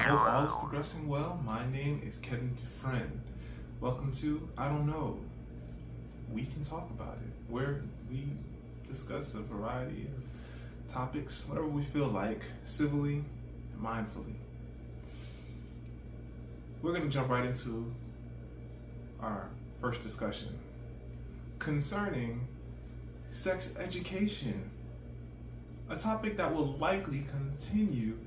hope all is progressing well. My name is Kevin Dufresne. Welcome to I Don't Know. We can talk about it, where we discuss a variety of topics, whatever we feel like, civilly and mindfully. We're going to jump right into our first discussion concerning sex education, a topic that will likely continue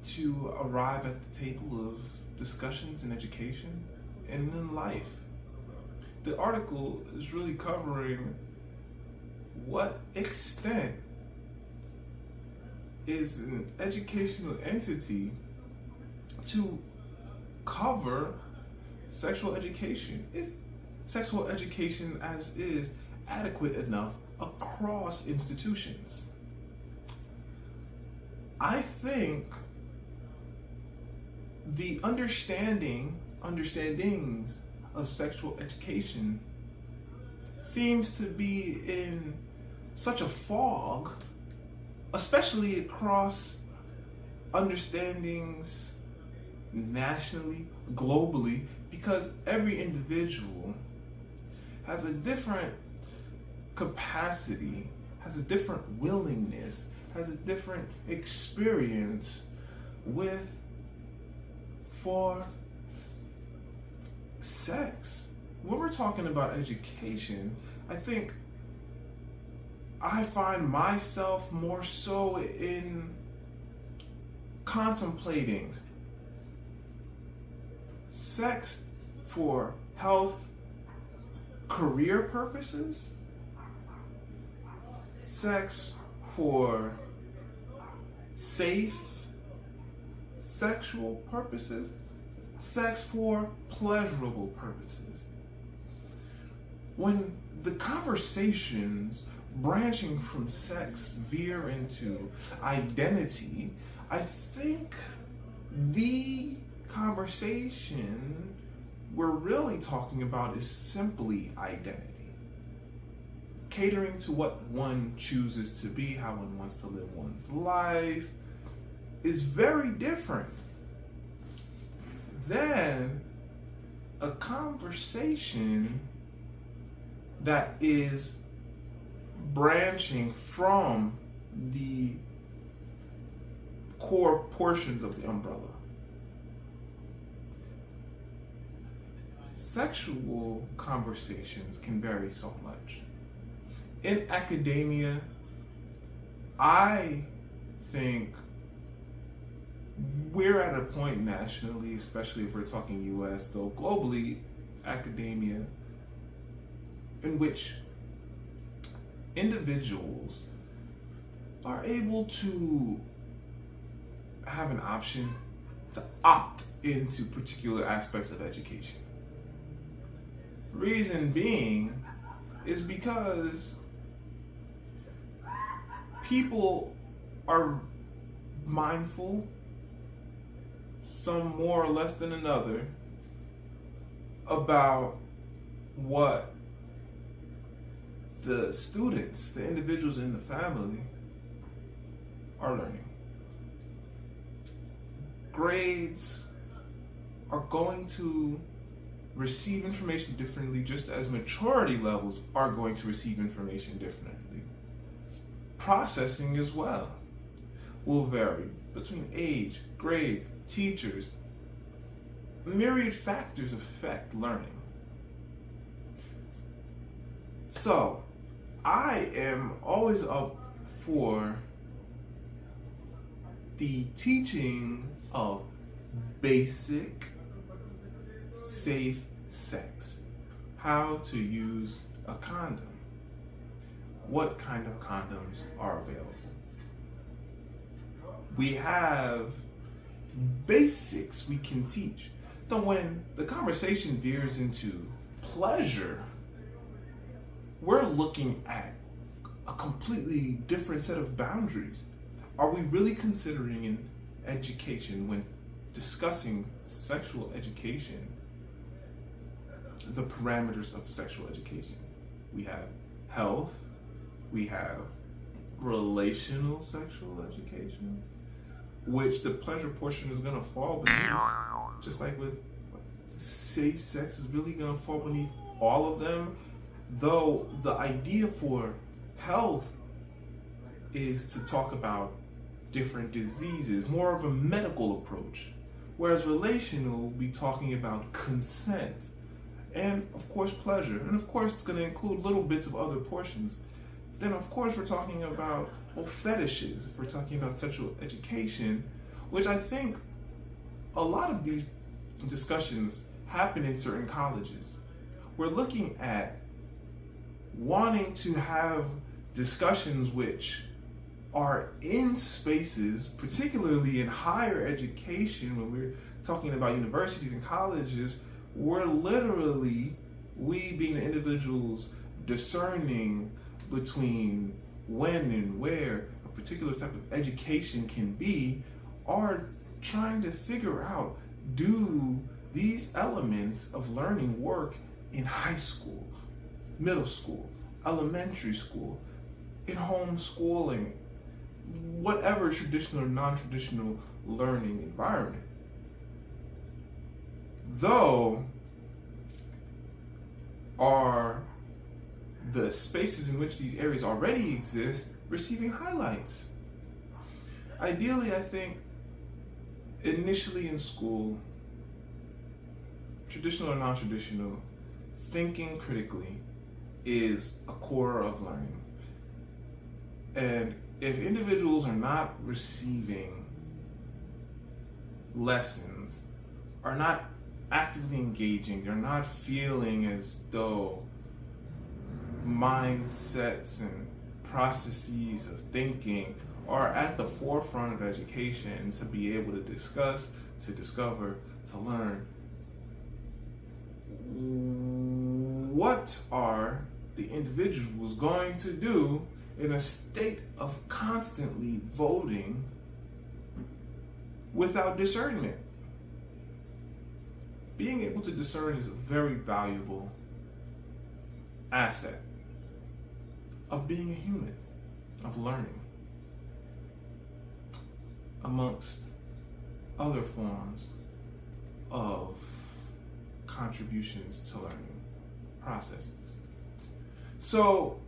to arrive at the table of discussions in education and in life. The article is really covering what extent is an educational entity to cover sexual education. Is sexual education as is adequate enough across institutions? I think the understandings of sexual education seems to be in such a fog, especially across understandings nationally, globally, because every individual has a different capacity, has a different willingness, has a different experience for sex. When we're talking about education, I think I find myself more so in contemplating sex for health, career purposes, sex for safe sexual purposes, sex for pleasurable purposes. When the conversations branching from sex veer into identity, I think the conversation we're really talking about is simply identity. Catering to what one chooses to be, how one wants to live one's life, is very different than a conversation that is branching from the core portions of the umbrella. Sexual conversations can vary so much. In academia, I think we're at a point nationally, especially if we're talking US, though globally, academia, in which individuals are able to have an option to opt into particular aspects of education. Reason being is because people are mindful, some more or less than another, about what the students, the individuals in the family, are learning. Grades are going to receive information differently, just as maturity levels are going to receive information differently. Processing as well will vary between age, grades, teachers. Myriad factors affect learning. So, I am always up for the teaching of basic, safe sex. How to use a condom. What kind of condoms are available? We have basics we can teach. Though when the conversation veers into pleasure, we're looking at a completely different set of boundaries. Are we really considering in education, when discussing sexual education, the parameters of sexual education? We have health, we have relational sexual education, which the pleasure portion is going to fall beneath. Just like with safe sex is really going to fall beneath all of them. Though the idea for health is to talk about different diseases, more of a medical approach. Whereas relational will be talking about consent and, of course, pleasure. And, of course, it's going to include little bits of other portions. Then, of course, we're talking about fetishes. If we're talking about sexual education, which I think a lot of these discussions happen in certain colleges. We're looking at wanting to have discussions which are in spaces, particularly in higher education, when we're talking about universities and colleges, where literally we being individuals discerning between when and where a particular type of education can be, are trying to figure out, do these elements of learning work in high school, middle school, elementary school, in homeschooling, whatever traditional or non-traditional learning environment. Though, are the spaces in which these areas already exist receiving highlights? Ideally, I think initially in school, traditional or non-traditional, thinking critically is a core of learning. And if individuals are not receiving lessons, are not actively engaging, they're not feeling as though mindsets and processes of thinking are at the forefront of education to be able to discuss, to discover, to learn, what are the individuals going to do in a state of constantly voting without discernment? Being able to discern is a very valuable asset of being a human, of learning, amongst other forms of contributions to learning processes. So,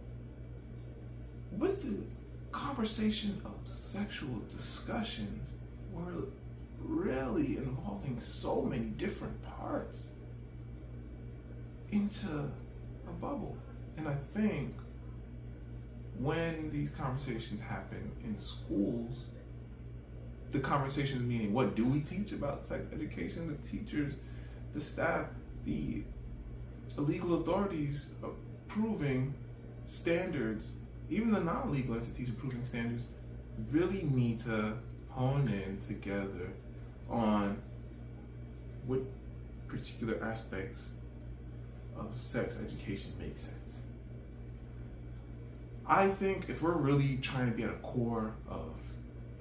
with the conversation of sexual discussions, we're really involving so many different parts into a bubble. And I think when these conversations happen in schools, the conversations meaning, what do we teach about sex education? The teachers, the staff, the legal authorities approving standards, even the non-legal entities approving standards, really need to hone in together on what particular aspects of sex education make sense. I think if we're really trying to be at a core of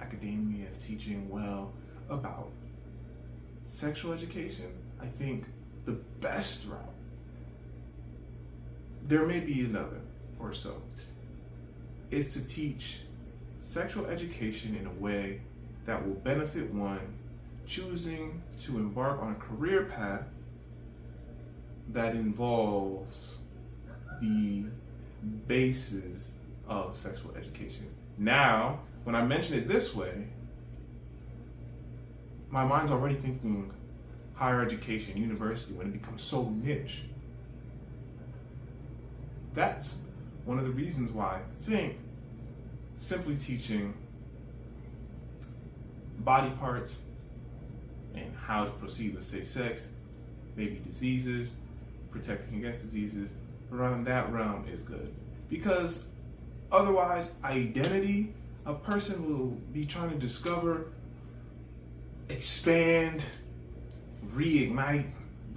academia, of teaching well about sexual education, I think the best route, there may be another or so, is to teach sexual education in a way that will benefit one choosing to embark on a career path that involves the basis of sexual education. Now, when I mention it this way, my mind's already thinking higher education, university, when it becomes so niche. That's one of the reasons why I think simply teaching body parts and how to proceed with safe sex, maybe diseases, protecting against diseases, around that realm is good. Because otherwise, identity, a person will be trying to discover, expand, reignite,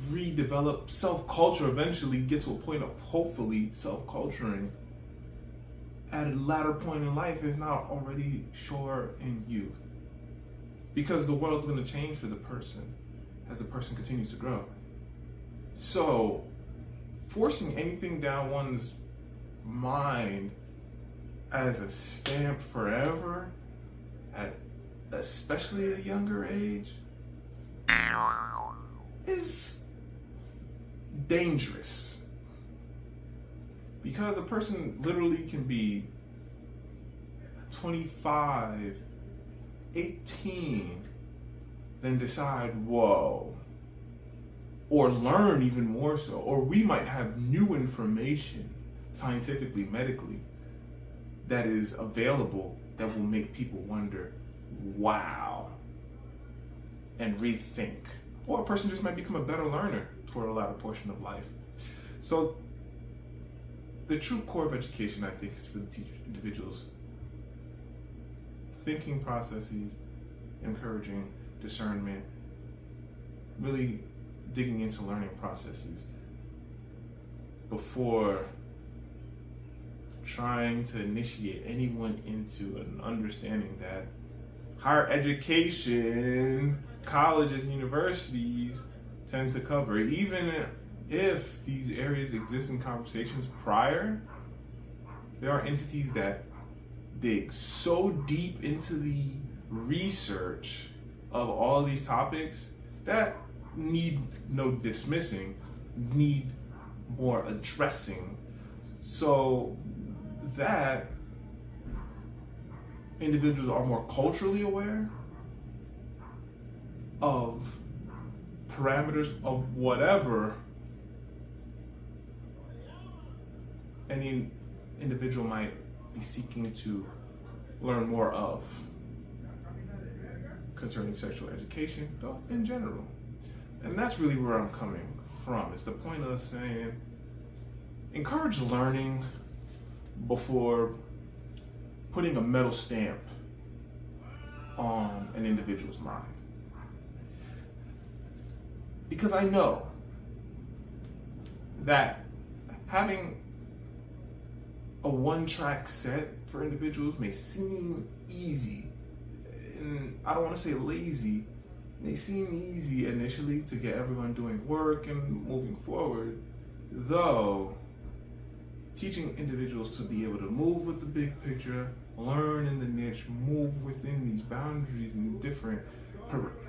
redevelop, self-culture, eventually get to a point of hopefully self-culturing at a latter point in life, if not already sure in youth. Because the world's going to change for the person as the person continues to grow. So, forcing anything down one's mind as a stamp forever at especially at a younger age, is dangerous. Because a person literally can be 25, 18, then decide, whoa, or learn even more so, or we might have new information, scientifically, medically, that is available that will make people wonder, wow, and rethink. Or a person just might become a better learner toward a latter portion of life. So the true core of education, I think, is for the teach individuals thinking processes, encouraging discernment, really digging into learning processes before trying to initiate anyone into an understanding that higher education, colleges, and universities tend to cover. Even if these areas exist in conversations prior, there are entities that dig so deep into the research of all these topics that need no dismissing, need more addressing, so that individuals are more culturally aware of parameters of whatever any individual might be seeking to learn more of concerning sexual education, though, in general. And that's really where I'm coming from. It's the point of saying, encourage learning before putting a metal stamp on an individual's mind. Because I know that having a one-track set for individuals may seem easy, and I don't want to say lazy. It may seem easy initially to get everyone doing work and moving forward, though teaching individuals to be able to move with the big picture, learn in the niche, move within these boundaries and different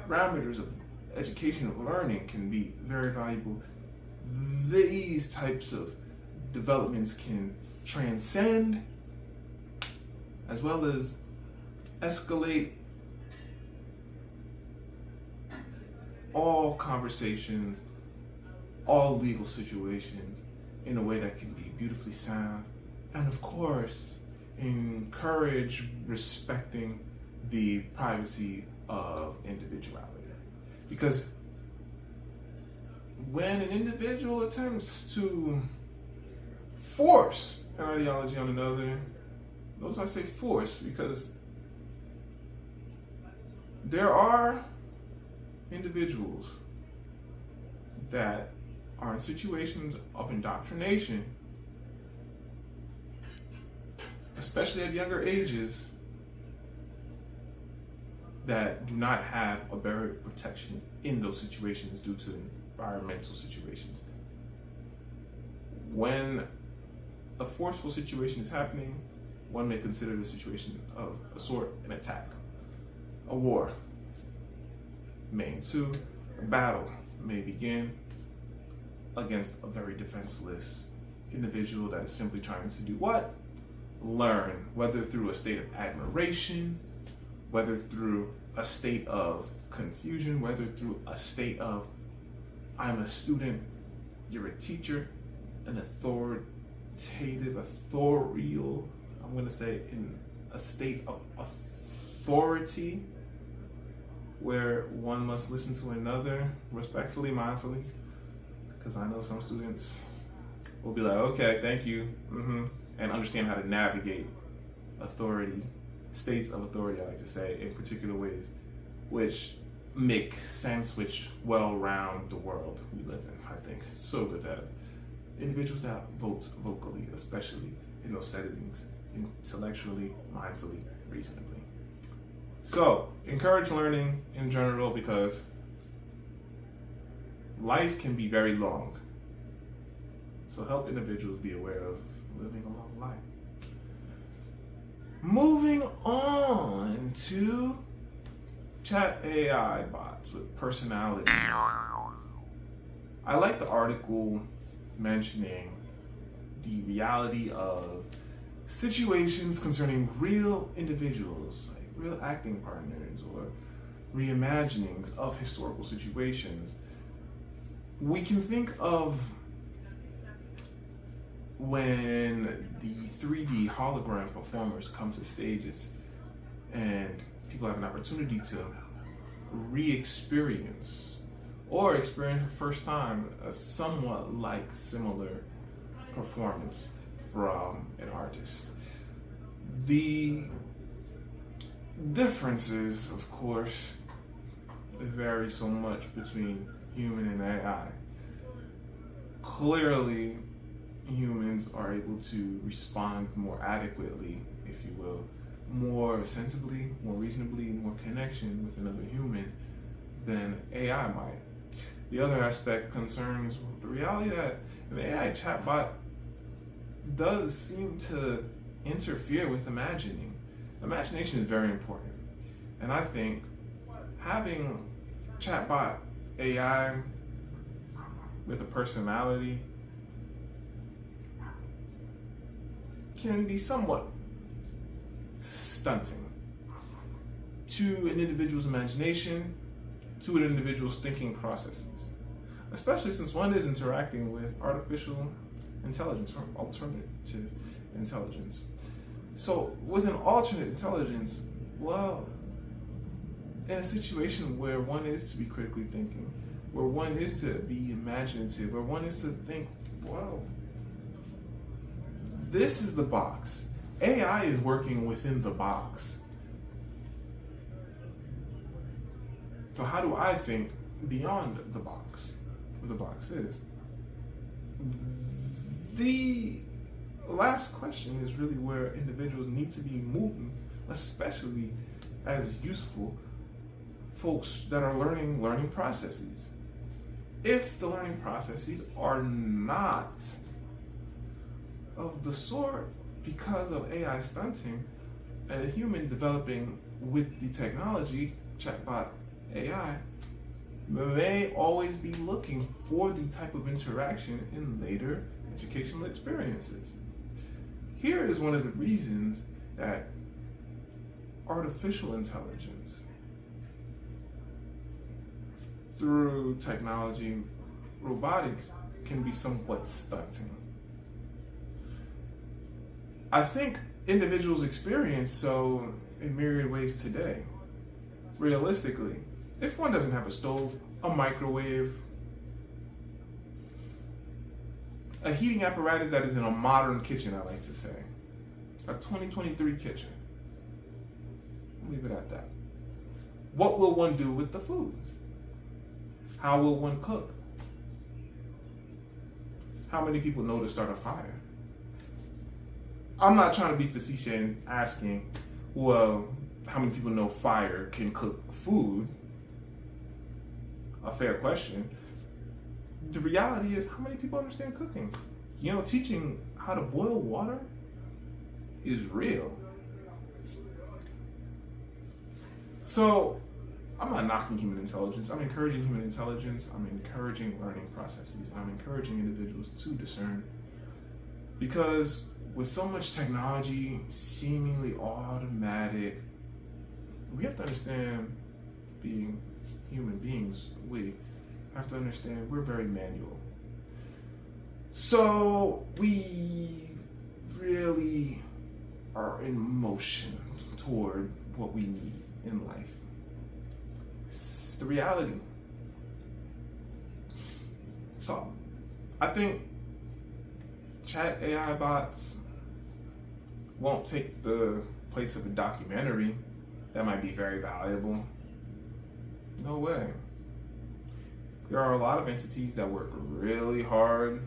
parameters of education of learning can be very valuable. These types of developments can transcend as well as escalate all conversations, all legal situations in a way that can be beautifully sound, and of course encourage respecting the privacy of individuality. Because when an individual attempts to force an ideology on another, notice I say force because there are individuals that are in situations of indoctrination, especially at younger ages, that do not have a barrier of protection in those situations due to environmental situations. When a forceful situation is happening, one may consider the situation of a sort an attack. A war may ensue, a battle may begin against a very defenseless individual that is simply trying to do what? Learn, whether through a state of admiration, whether through a state of confusion, whether through a state of, I'm a student, you're a teacher, an authoritative, authorial, I'm going to say in a state of authority where one must listen to another respectfully, mindfully, because I know some students will be like, okay, thank you, and understand how to navigate authority, states of authority, I like to say, in particular ways, which make sense, which well round the world we live in, I think. So good to have individuals that vote vocally, especially in those settings, intellectually, mindfully, reasonably. So, encourage learning in general because life can be very long. So help individuals be aware of living a long life. Moving on to chat AI bots with personalities. I like the article mentioning the reality of situations concerning real individuals, like real acting partners or reimaginings of historical situations. We can think of when the 3D hologram performers come to stages and people have an opportunity to re-experience or experience for the first time a somewhat like similar performance from an artist. The differences, of course, vary so much between human and AI. Clearly, humans are able to respond more adequately, if you will, more sensibly, more reasonably, more connection with another human than AI might. The other aspect concerns the reality that an AI chatbot does seem to interfere with imagining. Imagination is very important. And I think having chatbot AI with a personality can be somewhat stunting to an individual's imagination, to an individual's thinking processes, especially since one is interacting with artificial intelligence or alternative intelligence. So with an alternate intelligence, well, in a situation where one is to be critically thinking, where one is to be imaginative, where one is to think, wow, this is the box. AI is working within the box. So how do I think beyond the box, what the box is? The last question is really where individuals need to be moving, especially as useful folks that are learning processes. If the learning processes are not of the sort, because of AI stunting, a human developing with the technology, chatbot AI, may always be looking for the type of interaction in later educational experiences. Here is one of the reasons that artificial intelligence through technology, robotics, can be somewhat stunting. I think individuals experience so in myriad ways today. Realistically, if one doesn't have a stove, a microwave, a heating apparatus that is in a modern kitchen, I like to say, a 2023 kitchen, I'll leave it at that. What will one do with the food? How will one cook? How many people know to start a fire? I'm not trying to be facetious and asking, well, how many people know fire can cook food? A fair question. The reality is, how many people understand cooking? You know, teaching how to boil water is real. So, I'm not knocking human intelligence. I'm encouraging human intelligence. I'm encouraging learning processes. And I'm encouraging individuals to discern. Because with so much technology seemingly automatic, we have to understand, being human beings, we have to understand we're very manual. So we really are in motion toward what we need in life. It's the reality. So I think chat AI bots won't take the place of a documentary that might be very valuable. No way. There are a lot of entities that work really hard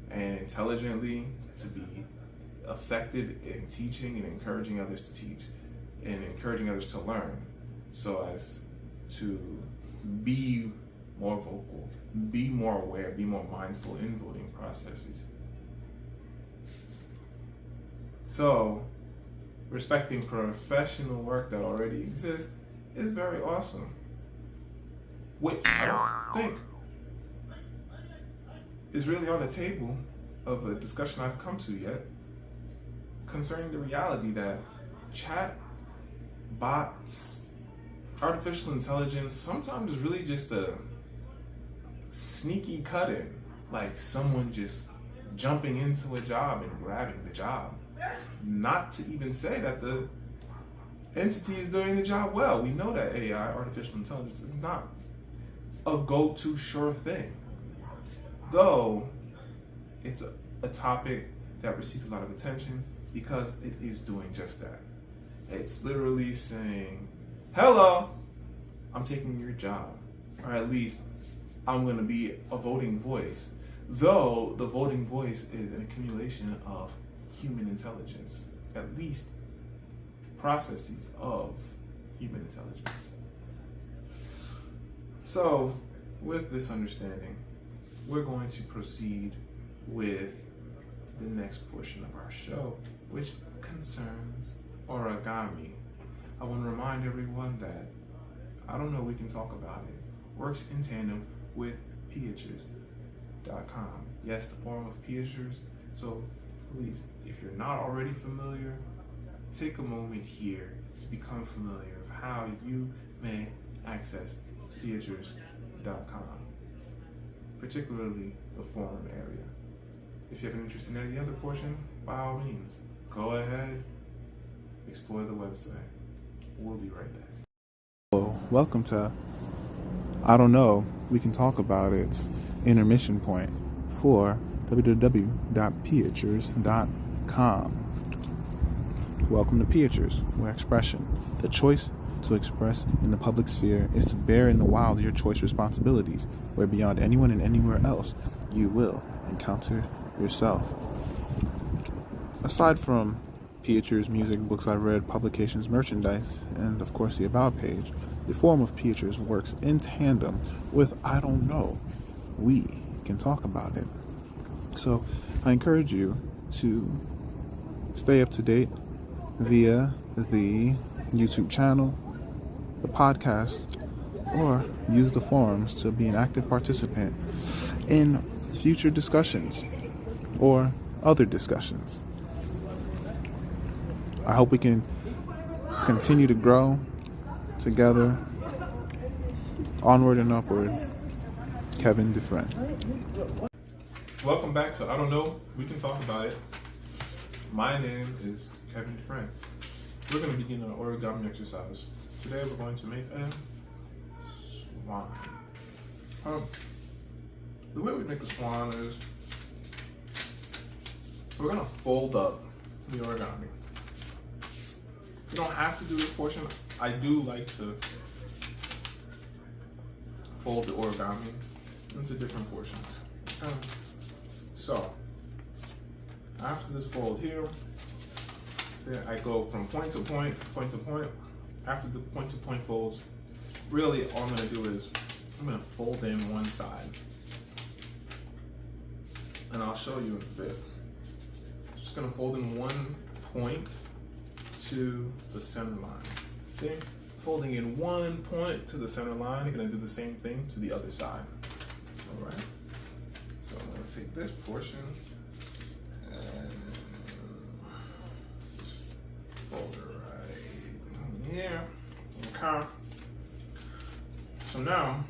and intelligently to be effective in teaching and encouraging others to teach and encouraging others to learn, so as to be more vocal, be more aware, be more mindful in voting processes. So, respecting professional work that already exists is very awesome, which I don't think is really on the table of a discussion I've come to yet, concerning the reality that chat bots, artificial intelligence, sometimes is really just a sneaky cut-in, like someone just jumping into a job and grabbing the job. Not to even say that the entity is doing the job well. We know that AI, artificial intelligence, is not a go-to sure thing. Though it's a topic that receives a lot of attention because it is doing just that. It's literally saying, hello, I'm taking your job. Or at least I'm going to be a voting voice. Though the voting voice is an accumulation of human intelligence, at least processes of human intelligence. So, with this understanding, we're going to proceed with the next portion of our show, which concerns origami. I want to remind everyone that I don't know, we can talk about it. Works in tandem with Pieters.com. Yes, the form of Pieters. So please, if you're not already familiar, take a moment here to become familiar of how you may access Pieters.com, particularly the forum area. If you have an interest in any other portion, by all means, go ahead, explore the website. We'll be right back. Hello, welcome to I Don't Know, We Can Talk About It's intermission point for www.pieters.com. Welcome to Pieters, where expression, the choice to express in the public sphere, is to bear in the wild your choice responsibilities, where beyond anyone and anywhere else, you will encounter yourself. Aside from Pieters, music, books I've read, publications, merchandise, and of course the About page, the forum of Pieters works in tandem with I Don't Know, We Can Talk About It. So I encourage you to stay up to date via the YouTube channel, the podcast, or use the forums to be an active participant in future discussions or other discussions. I hope we can continue to grow together, onward and upward. Kevin Dufresne. Welcome back to I Don't Know, We Can Talk About It. My name is Kevin Dufresne. We're going to begin an origami exercise. Today we're going to make a swan. The way we make a swan is we're going to fold up the origami. You don't have to do this portion. I do like to fold the origami into different portions. So, after this fold here, say I go from point to point, point to point. After the point to point folds, really all I'm going to do is I'm going to fold in one side. And I'll show you in a bit. I'm just going to fold in one point to the center line. See? Folding in one point to the center line, you're going to do the same thing to the other side. All right? So I'm going to take this portion and fold it right here. Okay. So now,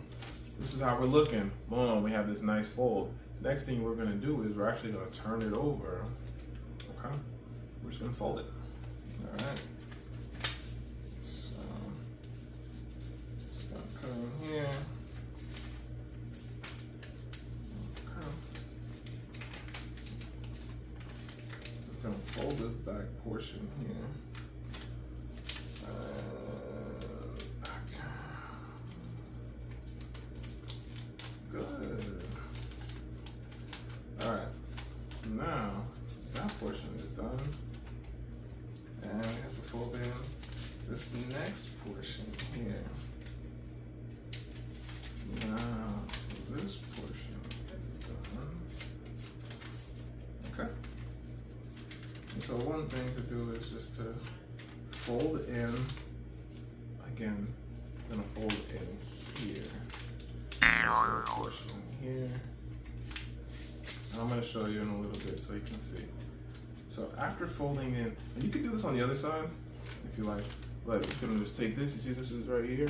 this is how we're looking. Boom, we have this nice fold. Next thing we're going to do is we're actually going to turn it over. Okay? We're just going to fold it. All right. So, just going to come in here. Okay. Just going to fold this back portion here. Good. All right. So now that portion is done. And we have to fold in this next portion here. Now, this portion is done. Okay. And so one thing to do is just to fold in, again, gonna fold it in here. This portion here. And I'm gonna show you in a little bit so you can see. So after folding in, and you can do this on the other side if you like, but we're gonna just take this, you see this is right here,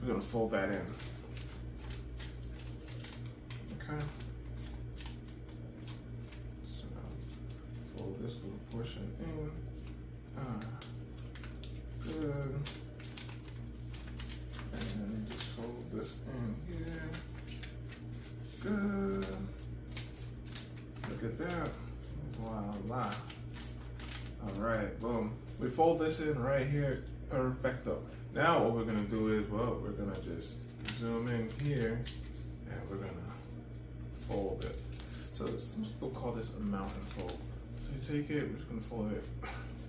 we're gonna fold that in. Okay. So fold this little portion in. Good. And just fold this in here. Good. Look at that. Voila. Alright, boom. We fold this in right here. Perfecto. Now what we're gonna do is, well, we're gonna just zoom in here and we're gonna fold it. So we'll call this a mountain fold. So you take it, we're just gonna fold it.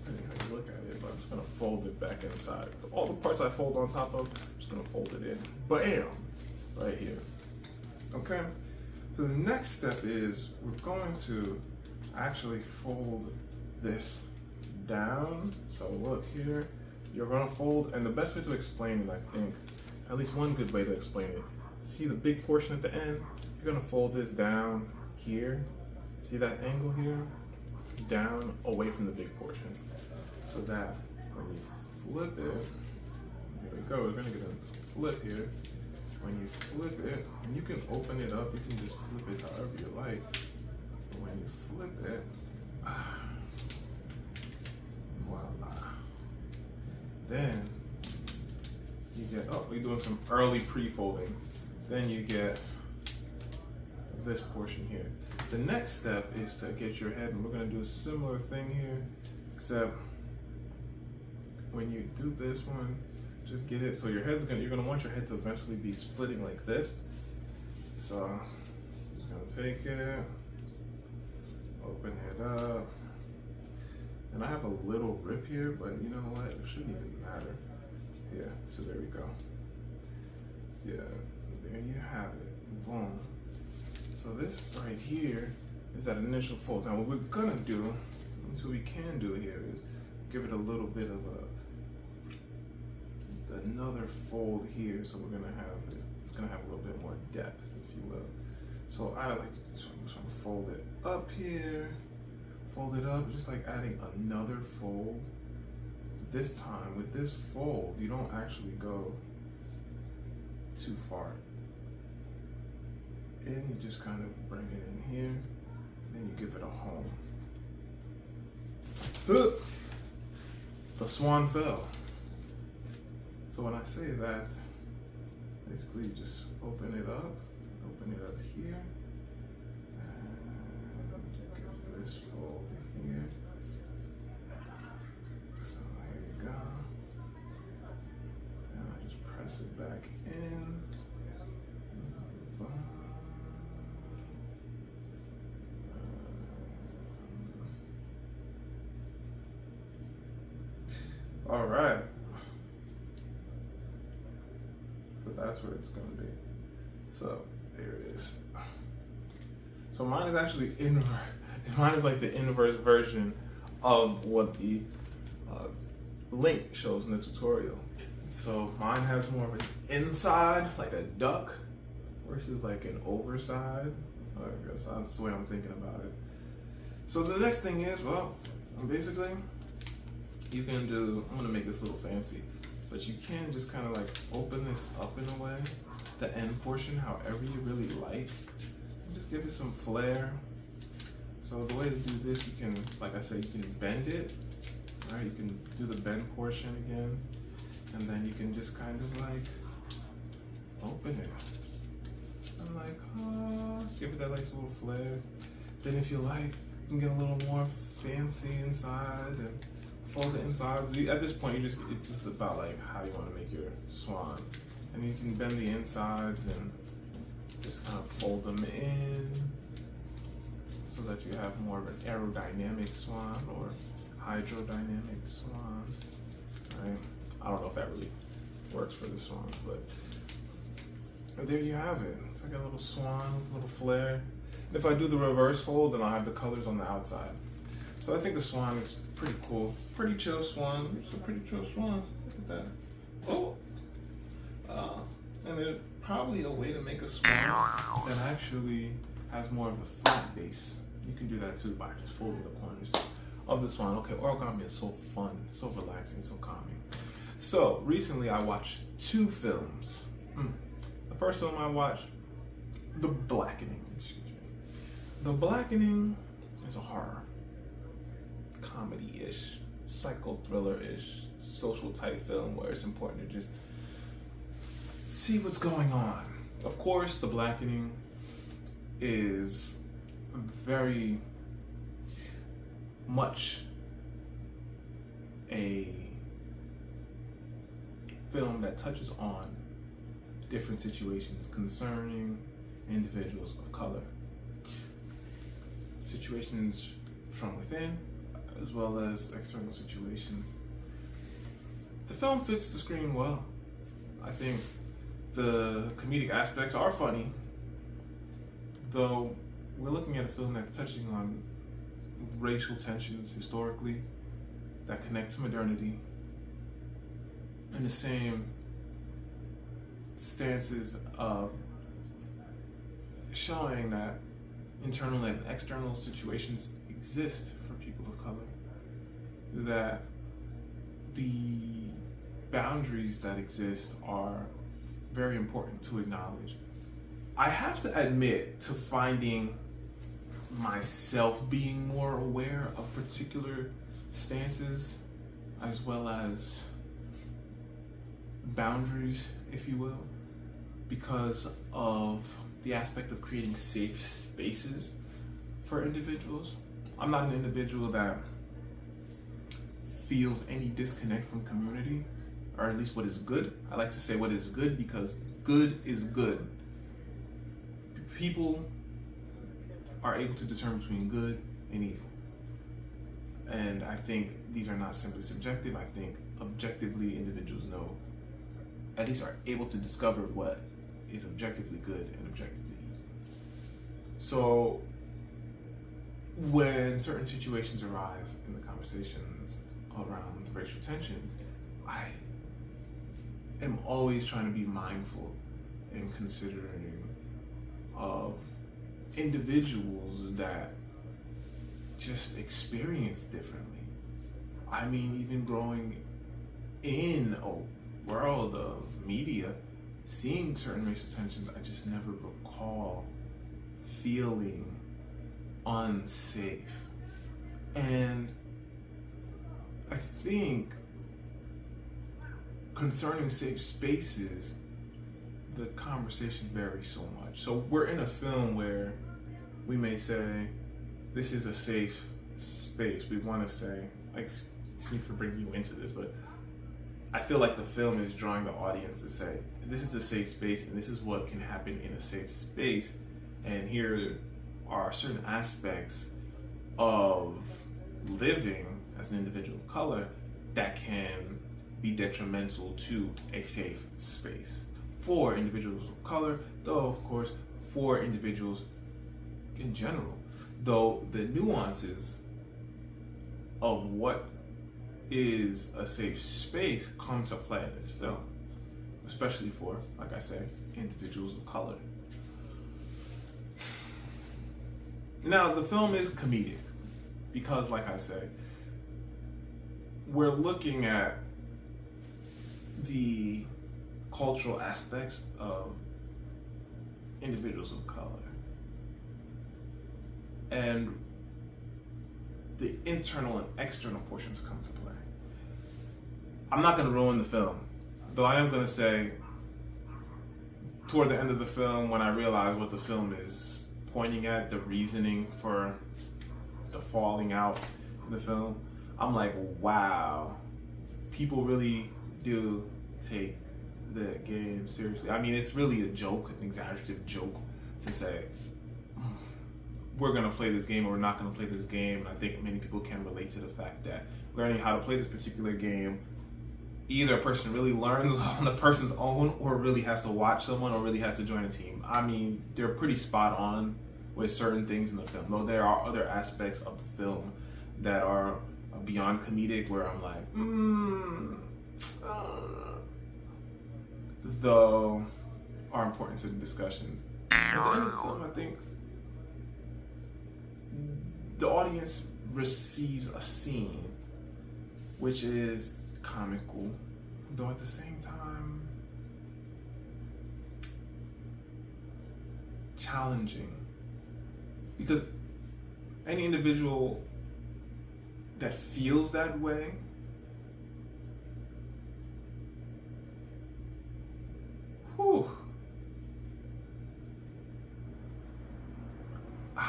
Depending how you look at it, but I'm just gonna fold it back inside. So all the parts I fold on top of, I'm just gonna fold it in. Bam! Right here. Okay? So the next step is we're going to actually fold this down. So look here, you're gonna fold, and the best way to explain it, I think, at least one good way to explain it, see the big portion at the end? You're gonna fold this down here. See that angle here? Down away from the big portion. So that when you flip it, here we go, we're gonna get a flip here. When you flip it, and you can open it up, you can just flip it however you like. But when you flip it, voila. Then you get, oh, we're doing some early pre-folding. Then you get this portion here. The next step is to get your head, and we're gonna do a similar thing here, except when you do this one, just get it, so your head's you're gonna want your head to eventually be splitting like this. So, I'm just gonna take it, open it up, and I have a little rip here, but you know what, it shouldn't even matter. Yeah, so there we go. Yeah, there you have it, boom. So this right here is that initial fold. Now what we're gonna do, what we can do here is give it a little bit of another fold here. So we're gonna have it, it's gonna have a little bit more depth, if you will. So I like to just fold it up here, fold it up, just like adding another fold. This time with this fold, you don't actually go too far. And you just kind of bring it in here, then you give it a home. The swan fell. So when I say that, basically you just open it up here, and give this fold here. So here you go. And I just press it back in. All right. So that's what it's going to be. So there it is. So mine is actually inverse. Mine is like the inverse version of what the link shows in the tutorial. So mine has more of an inside, like a duck, versus like an overside. I guess that's the way I'm thinking about it. So the next thing is, well, basically, you can do, I'm gonna make this a little fancy, but you can just kind of like open this up in a way, the end portion, however you really like, and just give it some flair. So the way to do this, you can, like I said, you can bend it, right? You can do the bend portion again, and then you can just kind of like open it. And like, give it that nice little flair. Then if you like, you can get a little more fancy inside and fold the insides. At this point, it's just about like how you want to make your swan. And you can bend the insides and just kind of fold them in so that you have more of an aerodynamic swan or hydrodynamic swan, right? I don't know if that really works for the swan, but there you have it. It's like a little swan with a little flair. And if I do the reverse fold, then I'll have the colors on the outside. So I think the swan is pretty cool. Pretty chill swan. It's a pretty chill swan. Look at that. Oh! And there's probably a way to make a swan that actually has more of a flat base. You can do that too by just folding the corners of the swan. Okay, origami is so fun, so relaxing, so calming. So recently I watched 2 films. The first film I watched, The Blackening. The Blackening is a horror, comedy-ish, psycho thriller-ish, social type film where it's important to just see what's going on. Of course, The Blackening is very much a film that touches on different situations concerning individuals of color. Situations from within as well as external situations. The film fits the screen well. I think the comedic aspects are funny, though we're looking at a film that's touching on racial tensions historically that connect to modernity and the same stances of showing that internal and external situations exist for people of color, that the boundaries that exist are very important to acknowledge. I have to admit to finding myself being more aware of particular stances as well as boundaries, if you will, because of the aspect of creating safe spaces for individuals. I'm not an individual that feels any disconnect from community, or at least what is good. I like to say what is good because good is good. People are able to discern between good and evil. And I think these are not simply subjective. I think objectively individuals know, at least are able to discover what is objectively good and objectively evil. So when certain situations arise in the conversations around racial tensions, I am always trying to be mindful and considering of individuals that just experience differently. I mean, even growing in a world of media, seeing certain racial tensions, I just never recall feeling unsafe. And I think concerning safe spaces, the conversation varies so much. So we're in a film where we may say, this is a safe space. We want to say, excuse me for bringing you into this, but I feel like the film is drawing the audience to say, this is a safe space and this is what can happen in a safe space. And here are certain aspects of living as an individual of color that can be detrimental to a safe space for individuals of color, though of course for individuals in general, though the nuances of what is a safe space come to play in this film, especially for, like I say, individuals of color. Now, the film is comedic because, like I say, we're looking at the cultural aspects of individuals of color and the internal and external portions come to play. I'm not going to ruin the film, though I am going to say toward the end of the film, when I realize what the film is pointing at, the reasoning for the falling out in the film, I'm like, wow, people really do take the game seriously. I mean, it's really a joke, an exaggerative joke to say, we're going to play this game or we're not going to play this game. And I think many people can relate to the fact that learning how to play this particular game, either a person really learns on the person's own or really has to watch someone or really has to join a team. I mean, they're pretty spot on with certain things in the film, though there are other aspects of the film that are beyond comedic where I'm like, though are important to the discussions. At the end of the film, I think the audience receives a scene which is comical, though at the same time challenging. Because any individual that feels that way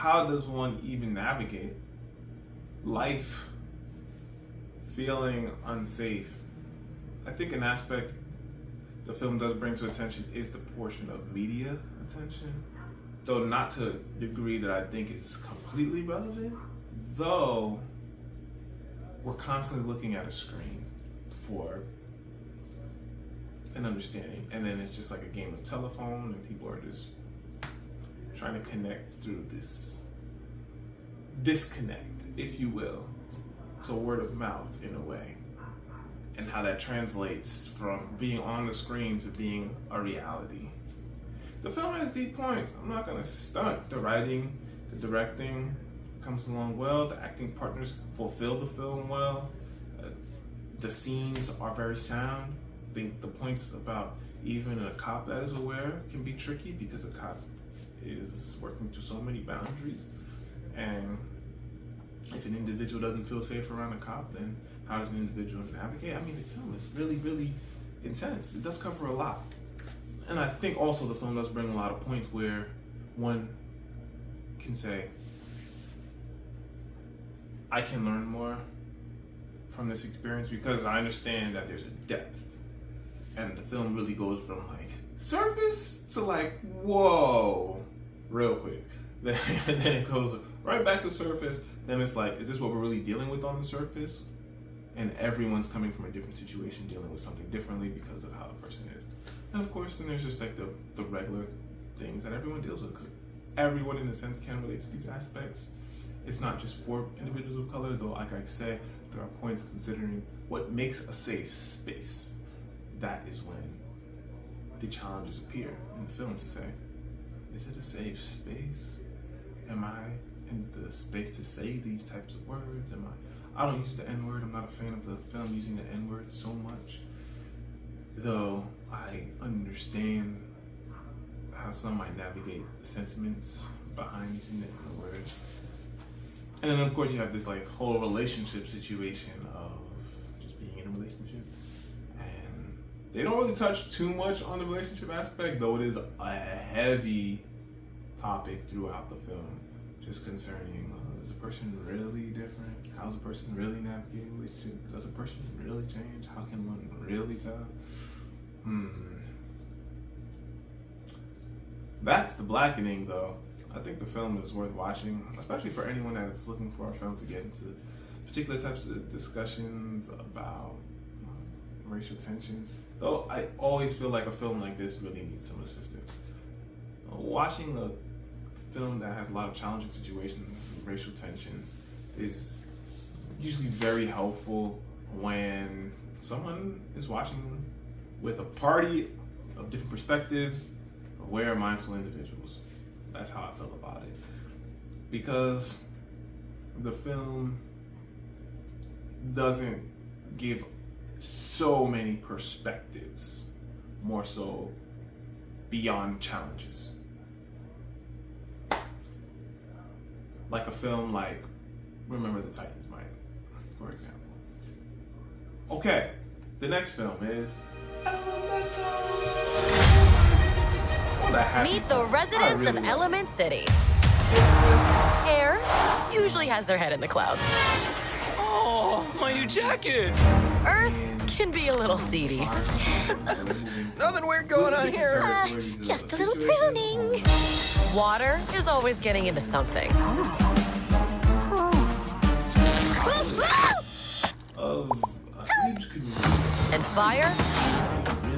how does one even navigate life feeling unsafe? I think an aspect the film does bring to attention is the portion of media attention, though not to a degree that I think is completely relevant, though we're constantly looking at a screen for an understanding, and then it's just like a game of telephone and people are just trying to connect through this disconnect, if you will. So word of mouth in a way, and how that translates from being on the screen to being a reality. The film has deep points. I'm not gonna stunt. The writing, the directing comes along well. The acting partners fulfill the film well. The scenes are very sound. I think the points about even a cop that is aware can be tricky because a cop is working through so many boundaries, and if an individual doesn't feel safe around a cop, then how does an individual navigate? I mean, the film is really, really intense. It does cover a lot. And I think also the film does bring a lot of points where one can say, I can learn more from this experience because I understand that there's a depth. And the film really goes from like surface to like, whoa, real quick. Then it goes right back to surface. Then it's like, is this what we're really dealing with on the surface? And everyone's coming from a different situation, dealing with something differently because of how the person is. And of course, then there's just like the regular things that everyone deals with, because everyone in a sense can relate to these aspects. It's not just for individuals of color, though, like I say, there are points considering what makes a safe space. That is when the challenges appear in the film to say, is it a safe space? Am I in the space to say these types of words? I don't use the N-word. I'm not a fan of the film using the N-word so much, though I understand how some might navigate the sentiments behind using the N-word. And then of course you have this like whole relationship situation of just being in a relationship. And they don't really touch too much on the relationship aspect, though it is a heavy topic throughout the film, just concerning, is a person really different? How's a person really navigating a relationship? Does a person really change? How can one really tell? That's The Blackening, though. I think the film is worth watching, especially for anyone that's looking for a film to get into particular types of discussions about racial tensions. Though I always feel like a film like this really needs some assistance. Watching a film that has a lot of challenging situations, racial tensions, is usually very helpful when someone is watching with a party of different perspectives, aware, mindful individuals. That's how I feel about it. Because the film doesn't give so many perspectives, more so beyond challenges. Like a film like Remember the Titans might, for example. Okay, the next film is Meet the residents of Element City. Air usually has their head in the clouds. Oh, my new jacket! Earth can be a little seedy. Nothing weird going on here. Just a little pruning. Water is always getting into something. And fire?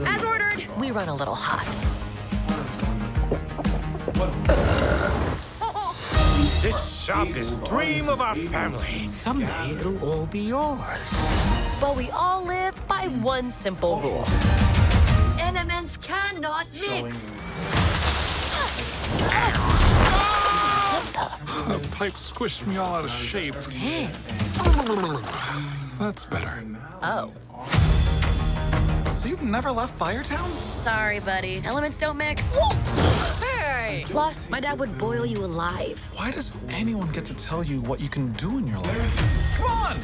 As ordered, we run a little hot. This shop is dream of our family. Someday it'll all be yours. But we all live by one simple rule. Elements cannot showing mix. The pipe squished me all out of shape. Dang. That's better. Oh. So you've never left Firetown? Sorry, buddy. Elements don't mix. Hey! Plus, my dad would boil you alive. Why does anyone get to tell you what you can do in your life? Come on!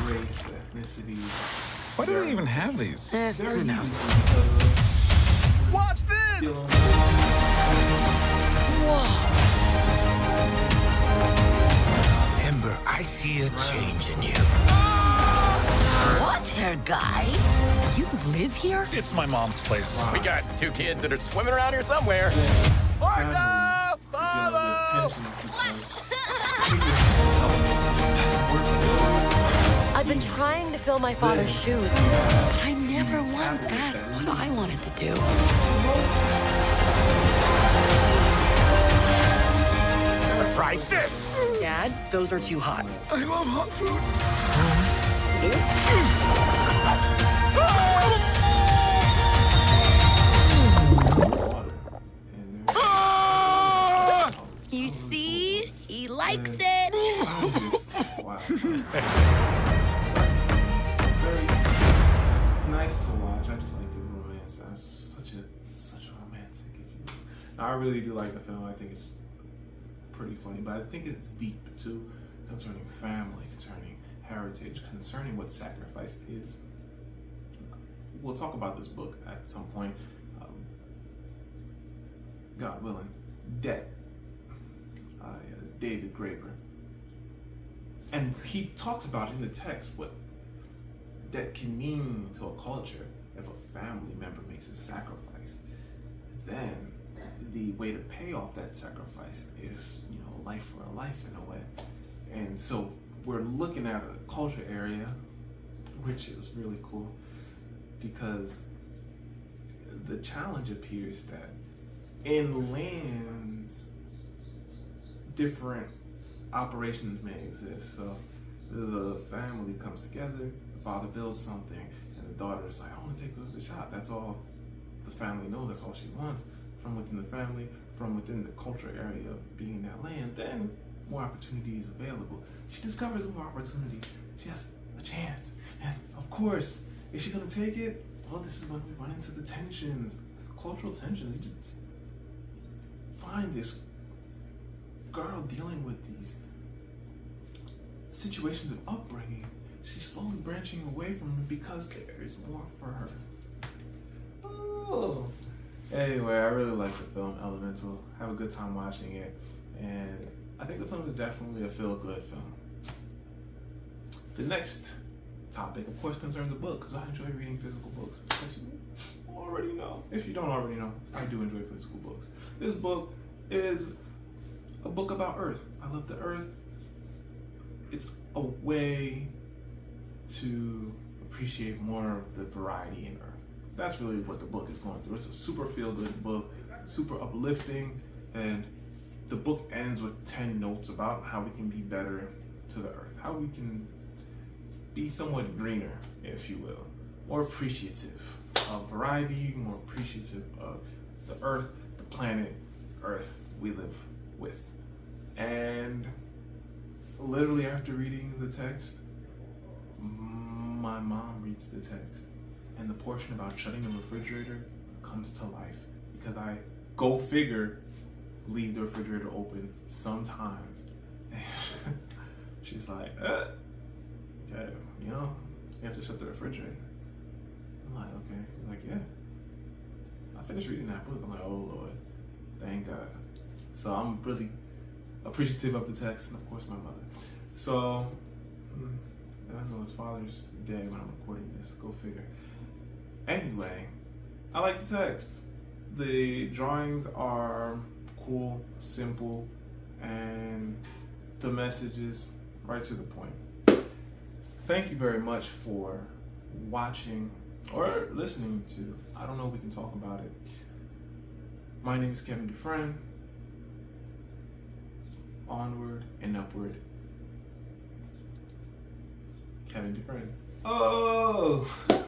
race, ethnicity. Why do they even have these? Who knows? Watch this! Ember, I see a change in you. What, hair guy? You live here? It's my mom's place. We got 2 kids that are swimming around here somewhere. Orca! Follow! I've been trying to fill my father's shoes, but I never once asked what I wanted to do. Try this. Dad, those are too hot. I love hot food. You see? He likes it. Wow. Very nice to watch. I just like the romance. I'm just such a romantic. If you, now, I really do like the film. I think it's pretty funny, but I think it's deep too, concerning family, concerning heritage, concerning what sacrifice is. We'll talk about this book at some point. God willing. Debt. David Graeber. And he talks about in the text what debt can mean to a culture if a family member makes a sacrifice. Then the way to pay off that sacrifice is, life for a life in a way. And so we're looking at a culture area, which is really cool, because the challenge appears that in lands, different operations may exist. So the family comes together, the father builds something, and the daughter's like, I want to take the shot. That's all the family knows, that's all she wants. From within the family, from within the culture area of being in that land, then more opportunity is available. She discovers more opportunity. She has a chance. And of course, is she gonna take it? Well, this is when we run into the tensions, cultural tensions. You just find this girl dealing with these situations of upbringing. She's slowly branching away from it because there is more for her. Oh. Anyway, I really like the film Elemental. Have a good time watching it. And I think the film is definitely a feel-good film. The next topic, of course, concerns a book, because I enjoy reading physical books. As you already know. If you don't already know, I do enjoy physical books. This book is a book about Earth. I love the Earth. It's a way to appreciate more of the variety in Earth. That's really what the book is going through. It's a super feel-good book, super uplifting, and the book ends with 10 notes about how we can be better to the Earth, how we can be somewhat greener, if you will, more appreciative of variety, more appreciative of the Earth, the planet Earth we live with. And literally after reading the text, my mom reads the text, and the portion about shutting the refrigerator comes to life, because I, go figure, leave the refrigerator open sometimes. She's like, okay, you have to shut the refrigerator. I'm like, okay. She's like, yeah. I finished reading that book. I'm like, oh Lord, thank God. So I'm really appreciative of the text, and of course my mother. So, I know it's Father's Day when I'm recording this, go figure. Anyway, I like the text. The drawings are cool, simple, and the message is right to the point. Thank you very much for watching or listening to I Don't Know, We Can Talk About It. My name is Kevin Dufresne. Onward and upward. Kevin Dufresne. Oh!